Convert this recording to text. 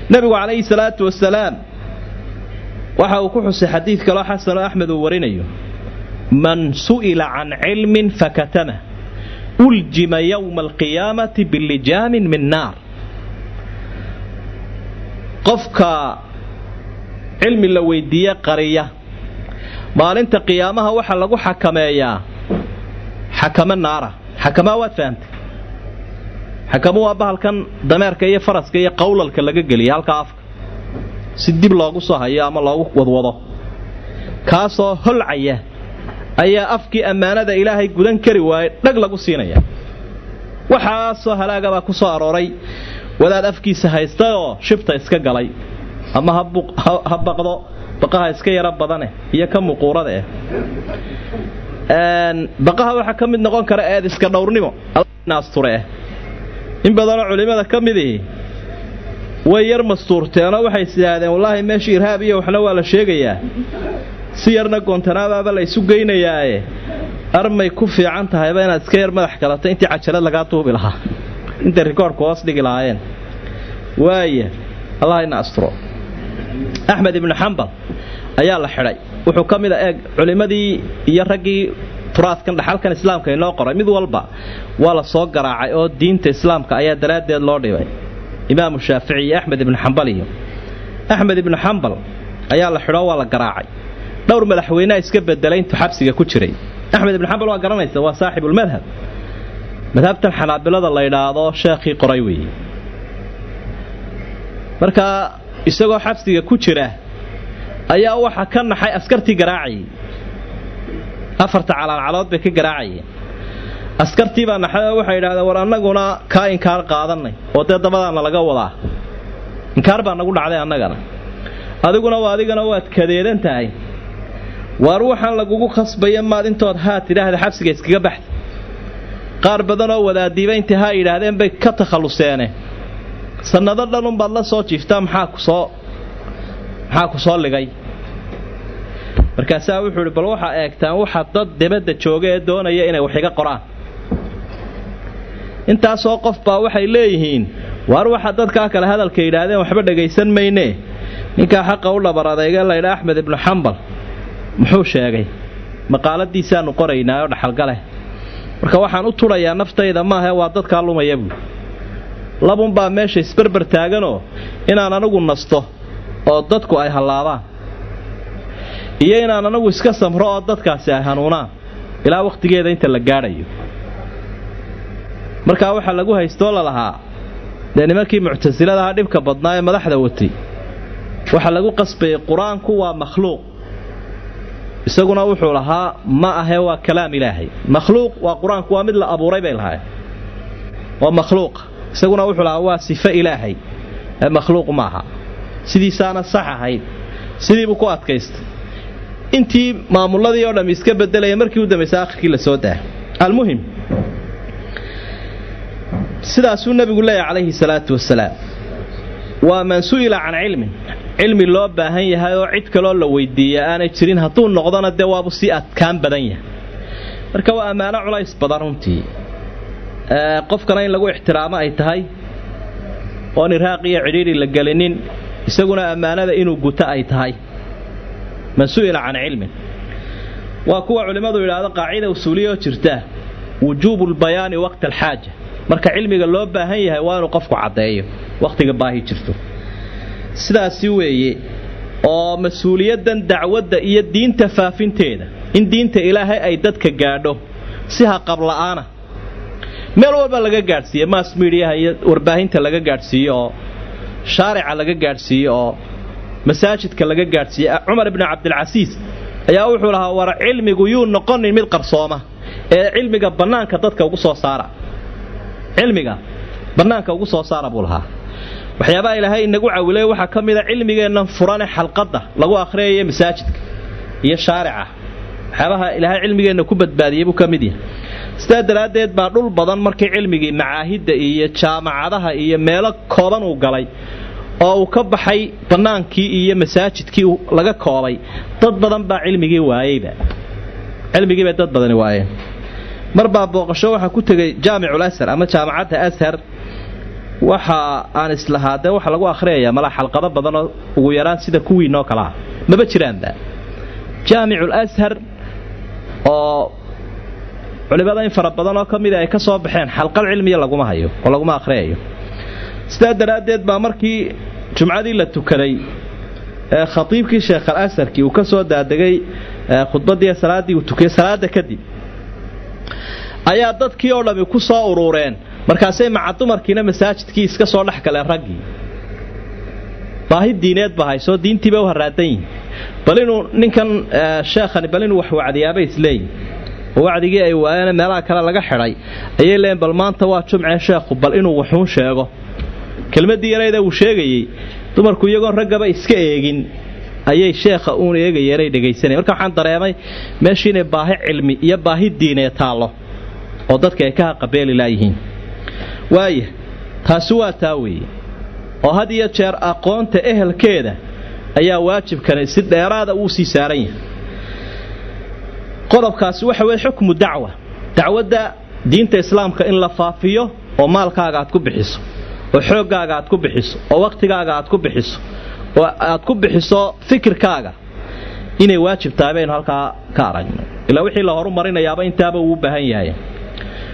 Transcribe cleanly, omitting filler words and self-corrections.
nabigu calayhi salaatu wasalaam waxa uu ku xusay xadiid kale xasan Ahmed uu warinayo man su'ila an ilmin fakatama uljima yawm alqiyamati billijam min nar qofka cilmi la weydiiyo qariya maalinta qiyaamaha waxa lagu xakameeyaa xakama naara xakama waad fahamtay xakamu waa bahalkan dameerka iyo faraska iyo qowlalka laga geliyo halka afka si dib loogu soo hayo ama loogu wadwado kaasoo holcaya ayaa afkii ammaanada ilaahay gudan kari waayay dhag lagu siinaya waxa soo halaagaba ku soo arooray wadaad afkiisa haysta oo shibta iska galay ama ha baqdo baqaha iska yara badane iyo ka muquurada baqaha waxa ka mid noqon kara eed iska dhowrnimo naasture in badan culimada ka mid ah way yar mastuurteena waxay sidaadeen wallahi meeshii irhaab iyo waxna waa la sheegayaa si yarna goontanaaba la isu geynayaaye armay ku fiican tahay ba inaad iska yar madax kalato intii cajalad laga tuubi lahaa inta rikoorku hoos dhigi lahaayeen waaya allah ina astro Ahmed ibn Hanbal ayaa la xiray wuxuu ka mid ah culimadii iyo raggii turaaskan dhaxalkan islaamka inoo qoray mid walba waa la soo garaacay oo diinta islaamka ayaa daraadeed loo dhibay imaam Shaafici iyo Ahmed ibn Hanbal iyo Ahmed ibn Hanbal ayaa la xiray waa la garaacay dhowr madaxweyne iska bedelay intuu xabsiga ku jiray Ahmed ibn Hanbal waa garanaysa waa saaxibul madhab madhabtan xanaabilada la yiraahdo sheekhi qoray weey marka isagoo xabsiga ku jira ayaa waxa ka naxay askartii garaacay afarta calaamad bay ka garaacayeen askartii baa naxay waxa yiraahdeen war annaguna ka inkaar qaadanay oo dabadana laga wadaa inkaar baa nagu dhacday annagana adiguna waad kadeedan tahay war waxaan lagugu khasbaya maadintood haa tiraahda xabsiga iskaga baxday qaar badan oo wadaadiibay inta ha yiraahdeen bay ka takhaluseen sanado dhan baad la soo jiiftaa maxaa ku soo ligay markaas wuxuu bal waxa eegtaan waxa dad dibadda jooga ee doonaya inay wax iga qoraan intaas oo qof baa waxay leeyihiin war waxa dadka kale hadalka yiraahdeen waxba dhageysan mayne ninka xaq u labaradayga la ilaa Ahmed ibn Hanbal muxuu sheegay maqaaladiisa aanu qoraynaa oo dhaxal gale marka waxaan u turayaa naftayda ma aha waa dadka lumaya labun baa meesha isbarbar taaganoo inaan anagu nasto oo dadku ay halaabaan iyo inaan anagu iska samro oo dadkaasi ay hanuunaan ilaa waqtigeeda inta la gaarayo marka waxa lagu haysto la lahaa nimankii mu'tasilada dhibka badnaa ee madaxda watay waxa lagu qasbay quraanku waa makhluuq isaguna wuxuu lahaa ma aha waa kalaam ilaahay makhluuq waa quraanku waa mid la abuuray bay lahaayeen waa makhluuq isaguna wuxuu lahaa waa sifo ilaahay ee makhluuq ma aha sidiisaana sax ahayd sidii buu ku adkaystay intii maamuladii oo dham iska bedelay markii uu dhameysay aakhirkii la soo daa almuhim sidaasuu nabigu leeyahay calayhi salaatu wasalaam waa man su'ila an ilmi loo baahan yahay oo cid kale oo la weydiiyo aanay jirin hadduu noqdona de waabu si adkaan badan yahay marka waa amaano culays badan runtii qofkana in lagu ixtiraamo ay tahay oo niraaq iyo ciriiri la galinin isaguna amaanada inuu guto ay tahay man su'ila an ilmin waa kuwa culimadu yiraahdo qaacida usuuliyo jirta wujubul bayani waqt al haaja marka cilmiga loo baahan yahay waa inuu qofku cadeeyo waqtiga baahi jirto sidaasi weeye oo mas'uuliyadan dacwadda iyo diinta faafinteeda in diinta ilaahay ay dadka gaadho si ha qablaana meel walba laga gaarsiiyo mass media iyo warbaahinta laga gaarsiiyo shaarica laga gaarsiiyo masaajidka laga gaarsiiyo Umar ibn Abdul Aziz ayaa wuxuu lahaa war cilmigu yuu noqonin mid qarsooma ee cilmiga banaanka dadka ugu soo saara cilmiga banaanka ugu soo saara buu lahaa waxyaabaha ilaahay inagu caawilay waxa kamid ah cilmigeena furan xalqada lagu akhriyo masaajidka iyo shaarica waxyaabaha ilaahay cilmigeena ku badbaadiyay buu kamid yahay sidaa daraadeed baa dhul badan markii cilmigii macaahidda iyo jaamacadaha iyo meelo kooban uu galay oo uu ka baxay banaankii iyo masaajidkii laga koobay dad badan baa cilmigii waayayba cilmigii dad badan waayeen marba booqasho waxa ku tagay jaamicul Azhar ama jaamacadda Azhar waxa aan islahaade waxa lagu akhriyaa mala xalqado badan oo ugu yaraan sida kuwii noo kala maba jiraanba jaamicul ashar oo culimada in fara badan oo kamid ay ka soo baxeen xalqad cilmiga laguma hayo oo laguma akhriyo sidaa daraadeed baa markii jumcadii la tukaday khatiibkii sheekh al-asarki uu ka soo daadagay khudbadii salaadii uu tukay salaada kadib ayaa dadkii oo dhami ku soo urureen markaasay maca dumarkiina masaajidkii iska soo dhex galeen raggii baahi diineed baa hayso diintiiba u haraadan bal inuu ninkan sheekhani bal inuu wax wacdiyaabay isleeyihin oo wacdigii ay waayeen meelaha kale laga xidhay ayay leeyeen bal maanta waa jumcee sheekhu bal inuu wuxuun sheego kelmadii yarayda uu sheegayay dumarku iyagoo raggaba iska eegin ayay sheekha uun eegayeen ay dhageysanayeen marka waxaan dareemay meeshii inay baahi cilmi iyo baahi diineed taalo oo dadka ay ka qabeeli laayihiin waaye taasi waa taawiye oo had iyo jeer aqoonta ehelkeeda ayaa waajibkan si dheeraada uu sii saaran yahay qodobkaasi waxa weey xukmu dacwada diinta islaamka in la faafiyo oo maalkaaga aad ku bixiso oo xoogaaga aad ku bixiso oo waqtigaaga aad ku bixiso oo aad ku bixiso fikirkaaga inay waajib tahay baynu halka ka aragno ilaa wixii la horumarinayaaba intaaba uu baahan yahay